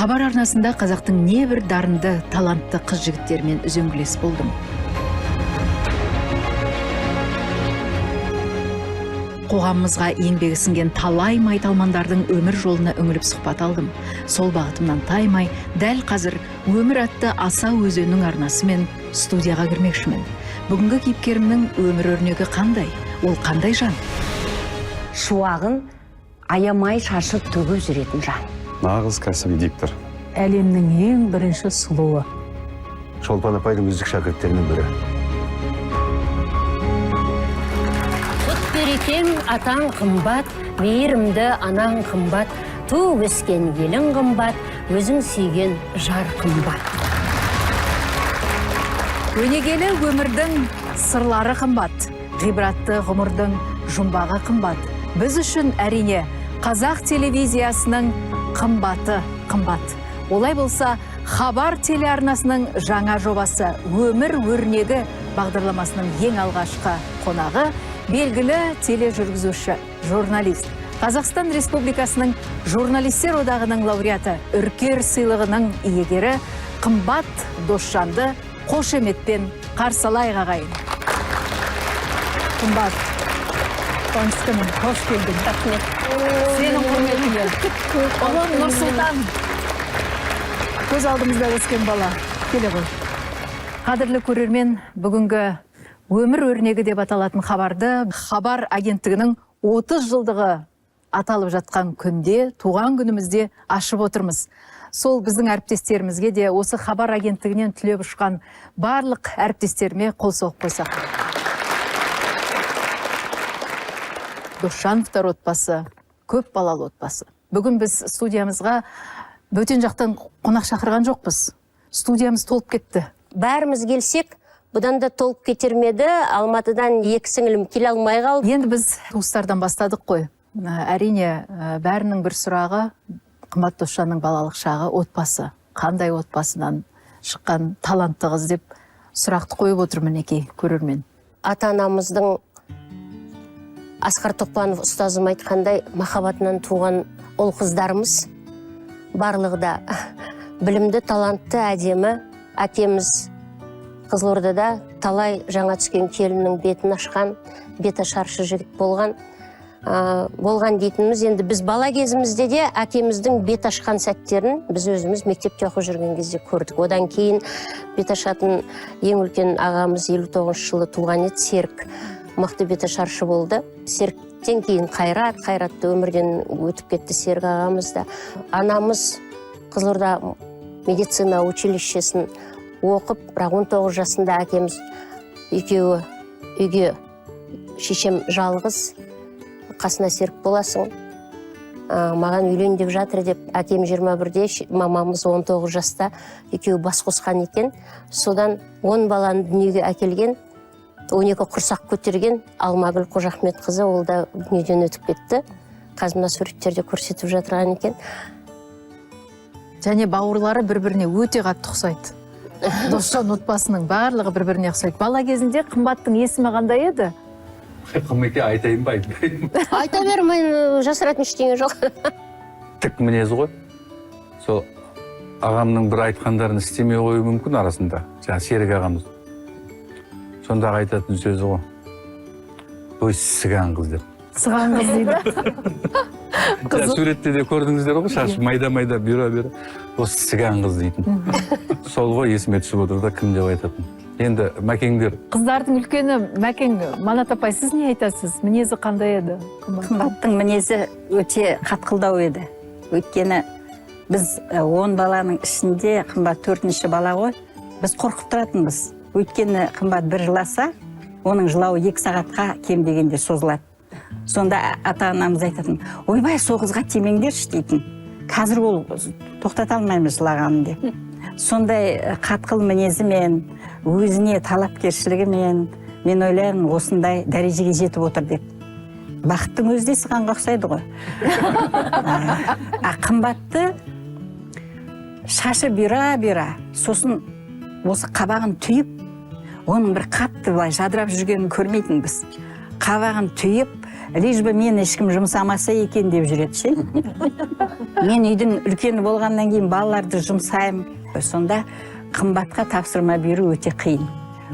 Хабар арнасында қазақтың небір дарынды, талантты қыз жігіттермен үзеңгілес болдым. Қоғамымызға еңбегі сіңген талай майталмандардың өмір жолына үңіліп сұхбат алдым. Сол бағытымнан таймай, дәл қазір өмір атты аса өзеннің арнасымен студияға кірмекшімін. Бүгінгі кейіпкерімнің өмір өрнегі қандай? Ол қандай жан? Шуағын аямай шашып төгіп жүретін жан. Нағыз кәсіби диктор. Әлемнің ең бірінші сұлуы. Шолпан апайдың үздік шәкірттерінің бірі. Құт берекең атаң қымбат, мейірімді анаң қымбат, туып өскен елің қымбат, өзің сүйген жар қымбат. Өнегелі өмірдің сырлары қымбат, ғибратты ғұмырдың жұмбағы қымбат. Біз үшін әрине қазақ телевизиясының қымбаты қымбат. Олай болса, Хабар телеарнасының жаңа жобасы «Өмір өрнегі» бағдарламасының ең алғашқы қонағы белгілі тележүргізуші, журналист, Қазақстан Республикасының журналистер одағының лауреаты, Үркер сыйлығының иегері қымбат Досжанды қошеметпен қарсы алайық ағайын. Қымбат, қуаныштымын, қош келдің. Рахмет. Сенің құрметіңе. Ұлым Нұрсұлтан. Көз алдымызда өскен бала. Келе ғой. Қадірлі көрермен, бүгінгі өмір өрнегі деп аталатын хабарды Хабар агенттігінің 30 жылдығы аталып жатқан күнде, туған күнімізде ашып отырмыз. Сол біздің әріптестерімізге де осы Хабар агенттігінен түлеп ұшқан барлық әріптестеріме қол соғып қойсақ. Досжановтар отбасы, көп балалы отбасы. Бүгін біз студиямызға бөтен жақтан қонақ шақырған жоқпыз. Студиямыз толып кетті. Бәріміз келсек, бұдан да толып кетермеді. Алматыдан 2 сіңілім келе алмай қалды. Енді біз туыстардан бастадық қой. Әрине, бәрінің бір сұрағы, қымбат Досжанның балалық шағы отбасы. Қандай отбасынан шыққан талантты қыз деп сұрақты қойып отыр мінекей көрермен. Ата-анамыздың Асқар Тоқпанов ұстазым айтқандай махаббатынан туған ол қыздарымыз. Барлығы да білімді, талантты, әдемі. Әкеміз Қызылордада талай жаңа түскен келіннің бетін ашқан, беті шаршы жігіт болған. Болған дейтініміз, енді біз бала кезімізде де әкеміздің бет ашқан сәттерін біз өзіміз мектепте оқып жүрген кезде көрдік. Одан кейін бет ашатын ең үлкен ағамыз 59 жылы туған еді, Серік. Мықты беті шаршы болды. Серіктен кейін Қайратты өмірден өтіп кетті Серік ағамыз да. Анамыз Қызылорда медицина училищесін оқып, бірақ 19 жасында әкеміз екеуі үйге, шешем жалғыз, қасына Серік боласың, маған үйлен деп жатыр деп, әкем 21-де, мамамыз 19 жаста, екеуі бас қосқан екен. Содан 10 баланы дүниеге әкелген, 12 құрсақ көтерген Алмагүл Қожахмет қызы, ол да дүниеден өтіп кетті. Қазір суреттерде көрсетіп жатырған екен. Және бауырлары бір-біріне өте қатты ұқсайды. Досжан отбасының барлығы бір-біріне ұқсайды. Бала кезінде қымбаттың есімі қандай еді? Қымбатке айтайын ба? Айта бермейін, жасыратын ештеңе жоқ. Тік мінез ғой. Сол ағамның бір айтқандарын істемей қою мүмкін арасында. Жаңа Серік ағамыз. Сондағы айтатын сөзі ғой. Ой, сыған қыз деп. Сыған қыз дейді. Суретте де көрдіңіздер ғой, шашы майда-майда, бюро. Осы сыған қыз дейтін. Сол ғой есіме түсіп отыр да, кім деп айтатын. Енді мәкеңдер. Қыздардың үлкені мәкең, Манат апай, сіз не айтасыз? Мінезі қандай еді? Қымбаттың мінезі өте қатқылдау еді. Өйткені біз 10 баланың ішінде қымбат 4-ші бала ғой. Біз қорқып тұратынбыз. Өйткені қымбат бір жыласа, оның жылауы 2 сағатқа кем дегенде созылады. Сонда ата-анамыз айтатын, ойбай, соғызға темеңдерші дейтін. Қазір ол тоқтата алмаймыз жылағанын деп. Сондай қатқыл мінезімен, өзіне талапкершілігімен, мен ойлаймын, осындай дәрежеге жетіп отыр деп. бақыттың өзі де сығанға ұқсайды ғой. Қымбатты шашы бұйра, сосын осы қабағын түйіп, оның бір қатты былай жадырап жүргенін көрмейтін біз. Қабағын түйіп, лишь бы мен ешкім жұмсамаса екен деп жүреді ше. Мен үйдің үлкені болғаннан кейін балаларды жұмсаймын. Сонда қымбатқа тапсырма беру өте қиын.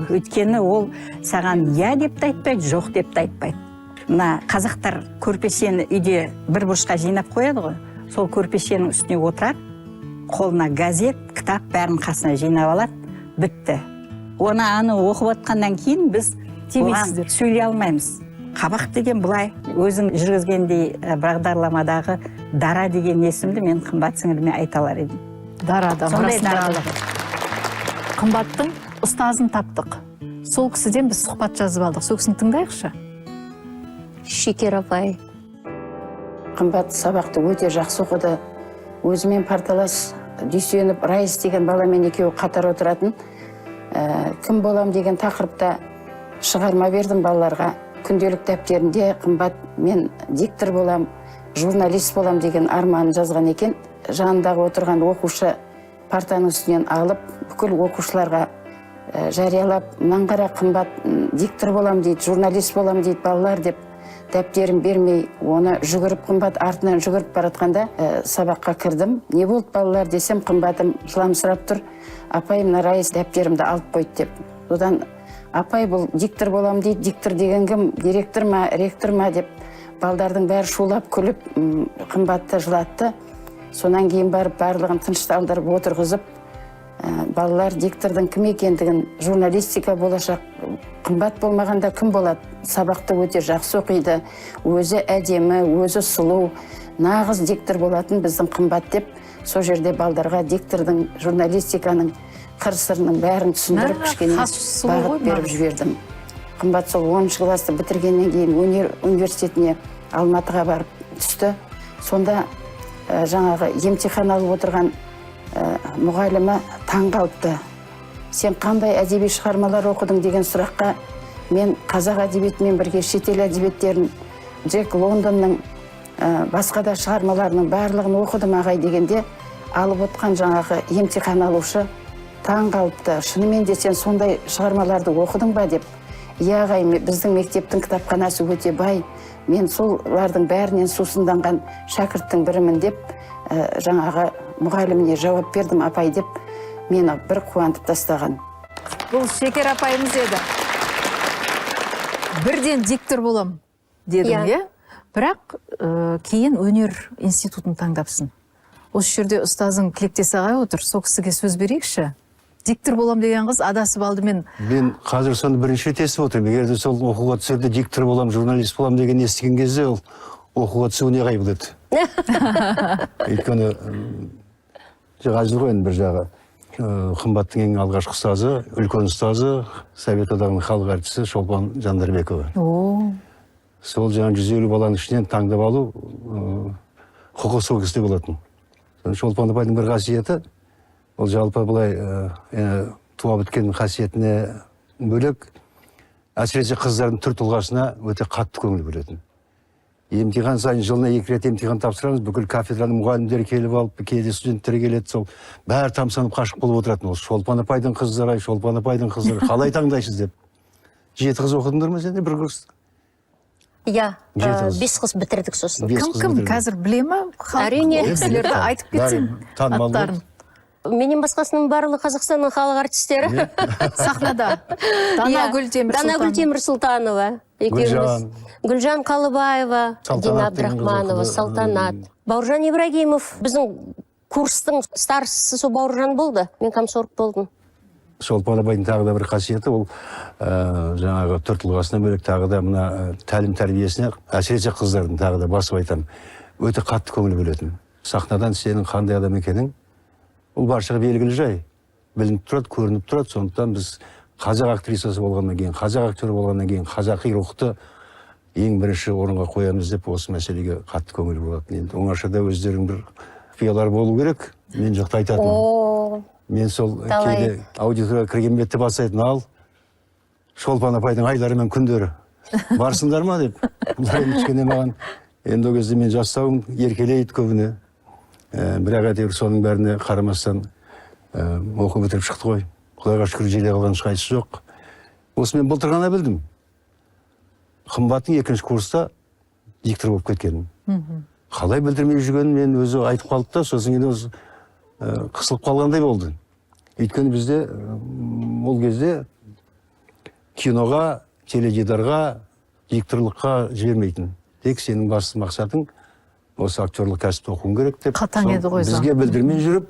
Өйткені ол саған я деп те айтпайды, жоқ деп те айтпайды. Мына қазақтар көрпешені үйде бір бұрышқа жинап қояды ғой. Сол көрпешенің үстіне отырады, қолына газет, кітап бәрін қасына жинап алады, бітті. Аны оқып отқаннан кейін біз оған сөйлей алмаймыз. Қабақ деген бұлай, өзің жүргізгендей бағдарламадағы Дара деген есімді мен қымбат сіңіліме айта алар едім. Дарада, сондай даралығы. Қымбаттың ұстазын таптық. Сол кісіден біз сұхбат жазып алдық. Сол кісіні тыңдайықшы. Шекер апай. Қымбат сабақты өте жақсы оқыды. Өзімен парталас Дүйсенов Райыс деген баламен екеуі қатар отыратын. Кім болам деген тақырыпта шығарма бердім балаларға. Күнделік дәптерінде қымбат мен диктор болам, журналист болам деген арманын жазған екен. Жанындағы отырған оқушы партаның үстінен алып, бүкіл оқушыларға жариялап, мынаны қара қымбат диктор болам дейді, журналист болам дейді балалар деп дәптерін бермей, оны жүгіріп қымбат артынан жүгіріп баратқанда сабаққа кірдім. Не болды балалар десем, қымбатым жыламсырап тұр. Апай, мына Райыс дәптерімді алып қойды деп. Одан апай, бұл диктор болам дейді, диктор деген кім, директор ма, ректор ма деп балдардың бәрі шулап күліп, қымбатты жылатты. Сонан кейін барып барлығын тынышталдырып отырғызып, балалар диктордың кім екендігін, журналистика болашақ қымбат болмағанда кім болады? Сабақты өте жақсы оқиды, өзі әдемі, өзі сұлу, нағыз диктор болатын біздің қымбат деп, сол жерде балдарға диктордың, журналистиканың қыр-сырының бәрін түсіндіріп, кішкене бағыт беріп жібердім. Қымбат сол 10 класты бітіргеннен кейін өнер университетіне Алматыға барып түсті. Сонда жаңағы емтихан алып отырған мұғалімі таң қалыпты. Сен қандай әдеби шығармалар оқыдың деген сұраққа мен қазақ әдебиетімен бірге шетел әдебиеттерін, Джек Лондонның басқа да шығармаларының барлығын оқыдым ағай дегенде, алып отқан жаңағы емтихан алушы таң қалыпты. Шынымен де сен сондай шығармаларды оқыдың ба деп. Иә ағай, біздің мектептің кітапханасы өте бай. Мен солардың бәрінен сусынданған шәкірттің бірімін деп жаңағы мұғаліміне жауап бердім апай деп мені бір қуантып тастаған. Бұл Шекер апайымыз еді. Бірден диктор болам дедім, е? Бірақ кейін өнер институтын таңдапсың. Осы жерде ұстазың Тілектес ағай отыр, сол кісіге сөз берейікші. Диктор болам деген қыз адасып алды мен. Мен қазір соны бірінші рет естіп отырмын. Егер де сол оқуға түсерде диктор болам, журналист болам деген естіген кезде ол оқуға түсу не ғайып еді. Өйткені жазды ғой енді бір жағы. Қымбаттың ең алғашқы ұстазы, үлкен ұстазы, Совет одағының халық әртісі Шолпан Жандарбекова. Сол жаңа 150 баланың ішінен таңдап алу құқы сол кісіде болатын. Шолпан апайдың бір қасиеті, ол жалпы былай туа біткен қасиетіне бөлек, әсіресе қыздардың түр тұлғасына өте қатты көңіл бөлетін. Емтихан сайын жылына 2 рет емтихан тапсырамыз, бүкіл кафедраның мұғалімдері келіп алып, кейде студенттері келеді, сол бәрі тамсанып қашық болып отыратын. Ол Шолпан апайдың қыздары, Шолпан апайдың қыздары, қалай таңдайсыз деп. 7 қыз оқыдыңдар ма сендер бір курс? Иә, 5 қыз бітірдік сосын. Кім қазір біле ма? Әрине. Кісілерді айтып кетсең аттарын. Менен басқасының барлығы Қазақстанның халық артистері. Сахнада. Данагүл Темір Сұлтанова. Гүлжан Қалыбаева, Дина Абдрахманова, Салтанат. Бауыржан Ибрагимов. Біздің курстың старшысы сол Бауыржан болды. Мен комсорг болдым. Шолпан апайдың тағы да бір қасиеті, ол жаңағы түр тұлғасына бөлек тағы да мына тәлім тәрбиесіне, әсіресе қыздардың тағы да басып айтамын, өте қатты көңіл бөлетін. Сахнадан сенің қандай адам екенің, ол баршаға белгілі жай. Білініп тұрады, көрініп тұрады. Сондықтан біз қазақ актрисасы болғаннан кейін, қазақ актері болғаннан кейін, қазақи рухты ең бірінші орынға қоямыз деп осы мәселеге қатты көңіл болатын. Енді оңашада өздерің бір құпиялар болу керек. Мен жоқты айтатынмын. Мен сол кейде аудиторияға кірген бетте бастайтын ал Шолпан апайдың айлары мен күндері барсыңдар ма деп. Бұлар енді кішкене маған, енді ол кезде мен жастауым еркелейді көбіне. Бірақ әйтеуір соның бәріне қарамастан оқу бітіріп шықты ғой. Құдайға шүкір желе қалған ешқайсысы жоқ. Осы мен былтыр ғана білдім. Қымбаттың 2-ші курста диктор болып кеткенін. Қалай білдірмей жүргенін мен өзі айтып қалды да, сосын енді өзі қысылып қалғандай болды. Өйткені бізде ол кезде киноға, теледидарға, дикторлыққа жібермейтін. Тек сенің басты мақсатың осы актерлық кәсіпті оқуың керек деп. Қатаң еді ғой. Бізге білдірмей жүріп,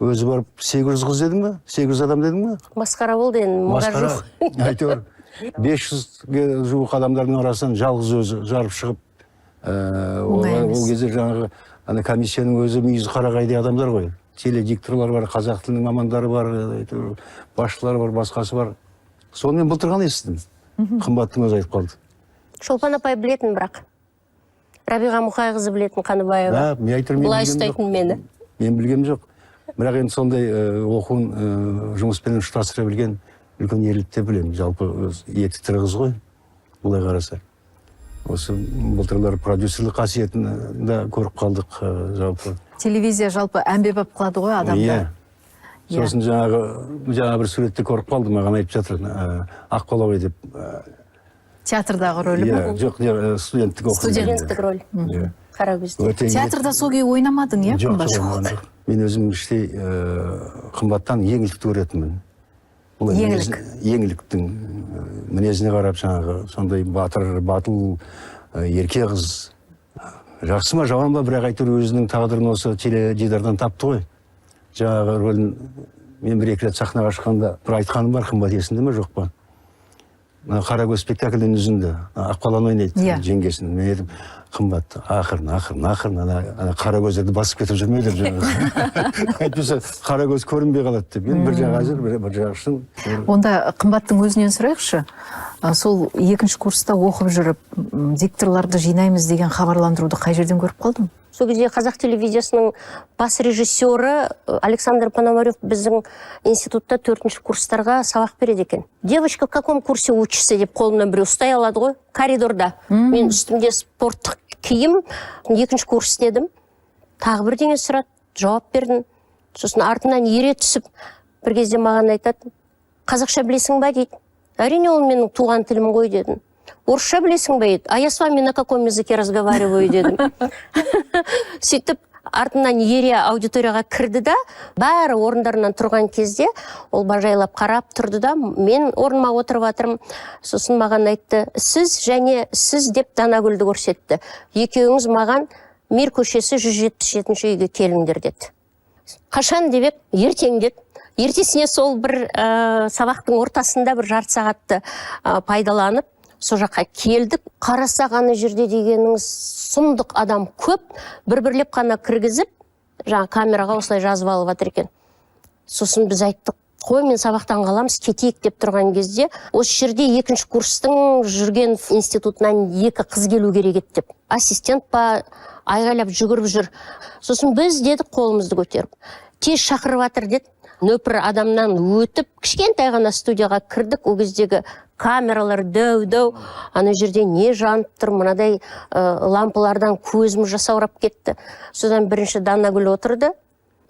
өзі барып 800 қыз дедің ме? 800 адам дедің ме? Масқара болды енді, мыңға жоқ. Әйтеуір 500-ге жуық адамдардың арасынан жалғыз өзі жарып шығып, ол кезде жаңағы комиссияның өзі мүйізі қарағайдай адамдар ғой. Теледикторлар бар, қазақ тілінің мамандары бар, басшылары бар, басқасы бар. Соны мен былтыр ғана естідім. Қымбаттың өзі айтып қалды. Шолпан апай білетін бірақ. Рабиға Мұқайқызы білетін Қаныбаева. Бұлай ұстайтын мені. Мен білгем жоқ. Бірақ енді сондай оқуын жұмыспен ұштастыра білген үлкен ерлікте білемін. Жалпы еті тірі қыз ғой, бұлай қараса. Осы былтырлар продюсерлік қасиетін да көріп қалдық жалпы. Телевизия жалпы әмбебап қылады ғой адамдар. Сосын жаңа бір суретте көріп қалдым, маған айтып жатыр, Аққала ғой деп. Театрдағы рөлі ме? Жоқ, студенттік оқу. Студенттік рөл. Қарагөзде. Театрда сол күйі ойнамадың, иә? Жоқ. Мен өзім іштей қымбаттан еңлікті көретінмін. Еңліктің мінезіне қарап жаңағы сондай батыл, ерке қыз. Жақсы ма, жаман ба, бірақ әйтеуір өзінің тағдырын осы теледидардан тапты ғой. Жаңағы рөлін мен 1-2 рет сахнаға шыққанда бір айтқаным бар, қымбат есінде ме, жоқ па? Қарагөз спектакльден үзінді, Аққаланы ойнайды, жеңгесін. Мен едім, қымбат, ақырын, Қарагөздерді басып кетіп жүрмейдір жаңағы. Айтпаса, Қарагөз көрінбей қалады деп. Мен бір жағы әзір, бір жағы шын. Онда қымбаттың өзінен сұрайықшы. Сол 2-ші курста оқып жүріп, дикторларды жинаймыз деген хабарландыруды қай жерден көріп қалдың? Сол кезде қазақ телевизиясының бас режиссері Александр Пономарев біздің институтта 4-ші курстарға сабақ береді екен. Девочка в каком курсе учишься деп қолымнан біреу ұстай алады ғой, коридорда. Мен үстімде спорттық киім, 2-ші курс дедім. Тағы бірдеңе сұрады, жауап бердім. Сосын артынан ере түсіп, бір кезде маған айтады, қазақша білесің ба дейді. Әрине ол менің туған тілім ғой дедім. Орысша білесің бе еді? А я с вами на каком языке разговариваю дедім. Сөйтіп, артынан ере аудиторияға кірді да, бәрі орындарынан тұрған кезде, ол бажайлап қарап тұрды да, мен орныма отырып жатырмын. Сосын маған айтты, сіз және сіз деп Данагүлді көрсетті. Екеуіңіз маған Мир көшесі 177-ші үйге келіңдер деді. Қашан деп ертең деді. Ертесіне сол бір сабақтың ортасында бір жарты сағатты пайдаланып, сол жаққа келдік. Қарасақ ана жерде дегеніңіз сұмдық адам көп, бір-бірлеп қана кіргізіп, жаңа камераға осылай жазып алып жатыр екен. Сосын біз айттық, қой мен сабақтан қаламыз, кетейік деп тұрған кезде, осы жерде 2-ші курстың жүрген институтынан 2 қыз келу керек еді деп. Ассистент па, айғайлап жүгіріп жүр. Сосын біз дедік қолымызды көтеріп. Тез шақырып жатыр деді. Нөпір адамнан өтіп, кішкентай ғана студияға кірдік, ол кездегі камералар дөу-дөу, ана жерде не жанып тұр, мынадай лампылардан көзім жасаурап кетті. Содан бірінші Данагүл отырды,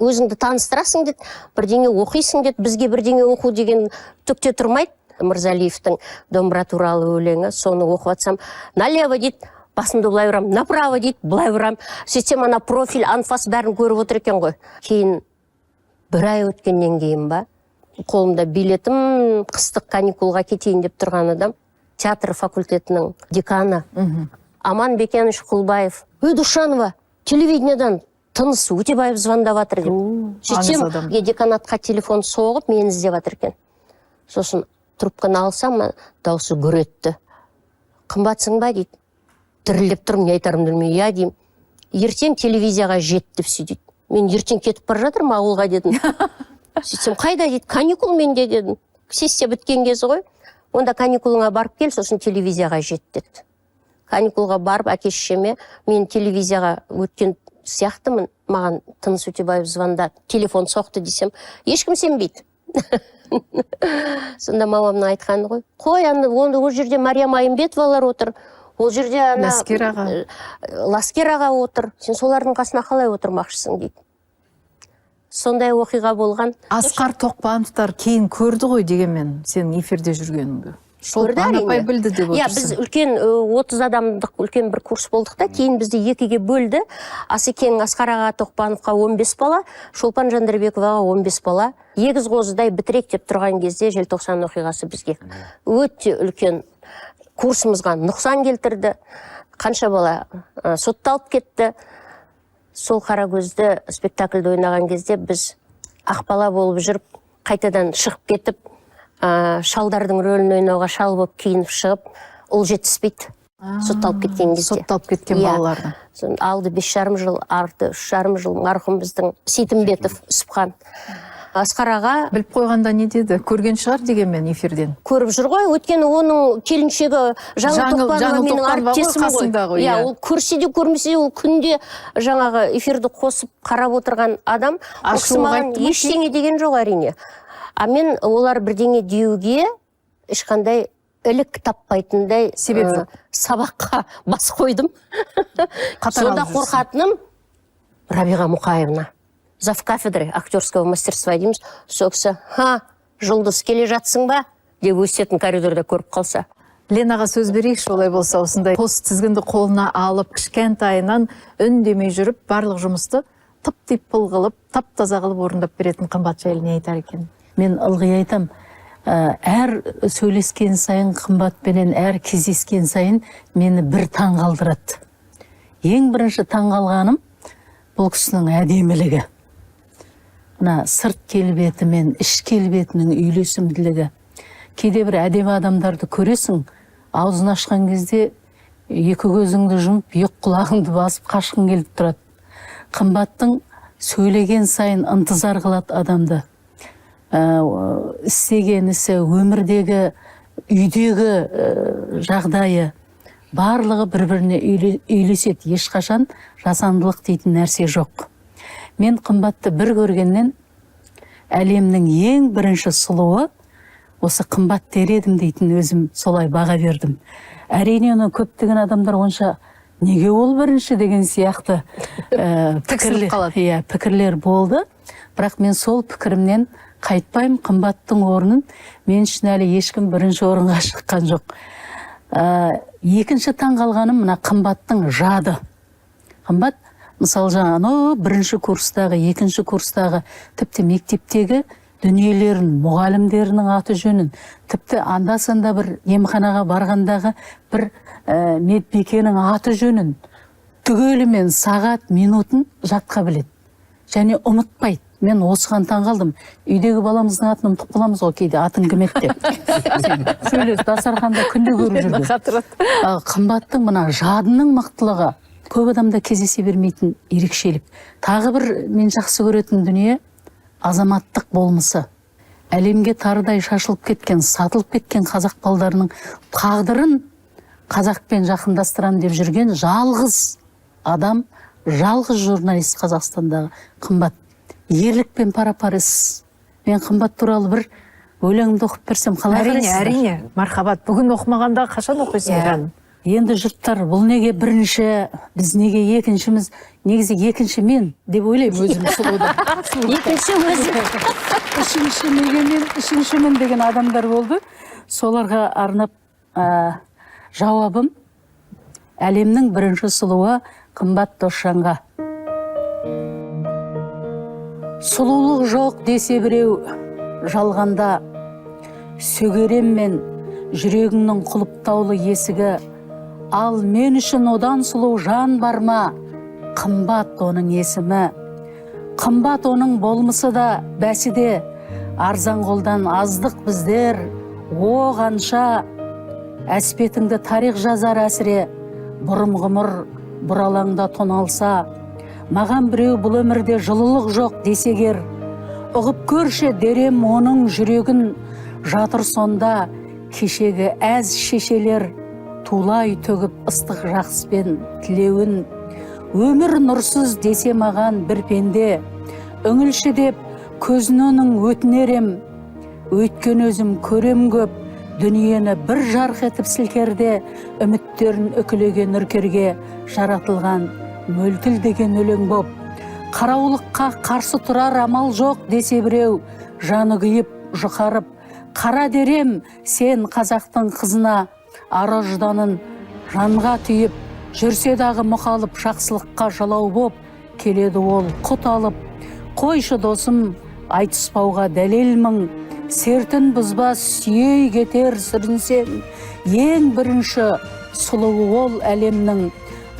өзіңді таныстырасың деді, бірдеңе оқисың деді, бізге бірдеңе оқу деген түкте тұрмайды. Мырзалиевтің домбыра туралы өлеңі, соны оқып атсам, налево дейді, басымды былай ұрам, направо дейді, былай ұрам. Сөйтсем ана профиль, анфас бәрін көріп отыр екен ғой. Кейін 1 ай өткеннен кейін ба, қолымда билетім, қыстық каникулға кетейін деп тұрған адам, театр факультетінің деканы, Аман Бекенович Құлбаев. Душанова, телевидениедан Тыныс Өтебаев звондап жатыр деп. Сөйтсем, деканатқа телефон соғып, мені іздеп жатыр екен. Сосын трубканы алсам, дауысы гүр етті. Қымбатсың ба дейді. Тіріліп тұрмын, не айтарымды білмей, я деймін. Ертең телевизияға жет деп сөйдейді. Мен ертең кетіп бара жатырмын ауылға дедім. Сөйтсем, қайда дейді, каникул менде дедім. Сессия біткен кезі ғой. Онда каникулыңа барып кел, сосын телевизияға жет деді. Каникулға барып әке-шешеме, мен телевизияға өткен сияқтымын, маған Тыныс Өтебаев звондады, телефон соқты десем, ешкім сенбейді. Сонда мамамның айтқаны ғой. Қой, ол жерде Мариям Айымбетовалар отыр. Ол жерде Ласкер аға отыр. Сен солардың қасына қалай отырмақшысың дейді. Сондай оқиға болған. Асқар Тоқпановтар кейін көрді ғой дегенмен сен эфирде жүргеніңді. Шолпан апай білді деп отырсың. Біз үлкен 30 адамдық үлкен бір курс болдық та, кейін бізді екіге бөлді. Асекең Асқар аға Тоқпановқа 15 бала, Шолпан Жандарбековаға 15 бала. Егіз қозыдай бітірек деп тұрған кезде желтоқсан оқиғасы бізге өте үлкен курсымызға нұқсан келтірді. Қанша бала сотталып кетті. Сол Қаракөзді спектакльді ойнаған кезде біз ақбала болып жүріп, қайтадан шығып кетіп, шалдардың рөлін ойнауға шал болып киініп шығып, ол жетіспейді. Сотталып кеткен кезде. Сотталып кеткен балалардың. Алды 5,5 жыл, арты 3,5 жыл марқұм біздің Сейтімбетов Үсіпхан. Асқар аға біліп қойғанда не деді? Көрген шығар дегенмен эфирден. Көріп жүр ғой, өйткені оның келіншегі Жаңыл Тоқпанова менің әріптесім ғой. Ол көрсе де көрмесе, ол күнде жаңағы эфирді қосып қарап отырған адам. Ол кісі маған ештеңе деген жоқ әрине. Мен олар бірдеңе деуге ешқандай ілік таппайтындай сабаққа бас қойдым. Сонда қорқатыным Рабиға Мұқаевна, зав кафедры актерского мастерства дейміз. Сол кісі, жұлдыз келе жатсың ба? Деп өсетін коридорда көріп қалса. Ленаға сөз берейікші, олай болса, осындай қос тізгінді қолына алып, кішкентайынан үндемей жүріп, барлық жұмысты тып-тип қылып, тап-таза қылып орындап беретін Қымбат жайлы не айтар екен? Мен ылғи айтам, әр сөйлескен сайын Қымбатпенен, әр кездескен сайын мені бір таң қалдырады. Ең бірінші таң қалғаным бұл кісінің әдемілігі. Мына сырт келбеті мен іш келбетінің үйлесімділігі. Кейде бір әдемі адамдарды көресің, аузын ашқан кезде екі көзіңді жұмып, екі құлағыңды басып қашқың келіп тұрады. Қымбаттың сөйлеген сайын ынтызар қылады адамды. Істеген ісі, өмірдегі, үйдегі жағдайы барлығы бір-біріне үйлеседі. Ешқашан жасандылық дейтін нәрсе жоқ. Мен Қымбатты бір көргеннен әлемнің ең бірінші сұлуы осы Қымбат дер едім дейтін өзім солай баға бердім. Әрине оны көптеген адамдар онша неге ол бірінші деген сияқты пікірлер болды. Бірақ мен сол пікірімнен қайтпаймын. Қымбаттың орнын мен үшін әлі ешкім бірінші орынға шыққан жоқ. Екінші таң қалғаным мына Қымбаттың жады. Қымбат, мысалы жаңағы бірінші курстағы, екінші курстағы, тіпті мектептегі дүниелерін, мұғалімдерінің аты жөнін, тіпті анда-санда бір емханаға барғандағы бір медбикенің аты жөнін, түгелімен сағат, минутын жатқа біледі. Және ұмытпайды. Мен осыған таң қалдым. Үйдегі баламыздың атын ұмытып қаламыз ғой кейде, атын кім еді деп. Сөйлес, дастарханда күнде көріп жүрді. Қымбаттың мына жадының мықтылығы көп адамда кездесе бермейтін ерекшелік. Тағы бір мен жақсы көретін дүние азаматтық болмысы. Әлемге тарыдай шашылып кеткен, сатылып кеткен қазақ балдарының тағдырын қазақпен жақындастырам деп жүрген жалғыз адам, жалғыз журналист Қазақстандағы Қымбат. Ерлікпен пара-пар іс. Мен Қымбат туралы бір өлеңімді оқып берсем қалай қарайсыздар? Әрине, мархабат. Бүгін оқымағанда қашан оқисың? Енді жұрттар, бұл неге бірінші, біз неге екіншіміз, негізі екінші мен деп ойлаймын өзім сұлуда. Екінші өзі. Үшінші неге мен, үшінші мен деген адамдар болды. Соларға арнап жауабым әлемнің бірінші сұлуы Қымбат Досжанға. Сұлулық жоқ десе біреу жалғанда, сөгерем мен жүрегіңнің құлыптаулы есігі, ал мен үшін одан сұлу жан бар ма? Қымбат оның есімі. Қымбат оның болмысы да бәсіде, арзан қолдан аздық біздер, о қанша әспетіңді тарих жазар әсіре, бұрым ғұмыр бұралаңда тоналса, маған біреу бұл өмірде жылылық жоқ десегер, ұғып көрші дерем оның жүрегін, жатыр сонда кешегі әз шешелер, тулай төгіп ыстық жақсыпен тілеуін. Өмір нұрсыз десе маған бір пенде, үңілші деп көзінінің өтінерем, өйткен өзім көрем көп, дүниені бір жарқ етіп сілкерде, үміттерін үкілеген үркерге жаратылған мөлтіл деген өлең боп. Қараулыққа қарсы тұрар амал жоқ десе біреу, жаны күйіп, жұқарып, қара дерем сен қазақтың қызына, ара жданын жанға түйіп, жүрсе дағы мұқалып жақсылыққа жалау боп, келеді ол құт алып. Қойшы досым, айтыспауға дәлел мың, сертін бұзбас сүйей кетер сүрінсең, ең бірінші сұлуы ол әлемнің.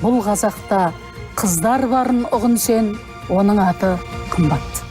Бұл қазақта қыздар барын ұғын сен, оның аты қымбат.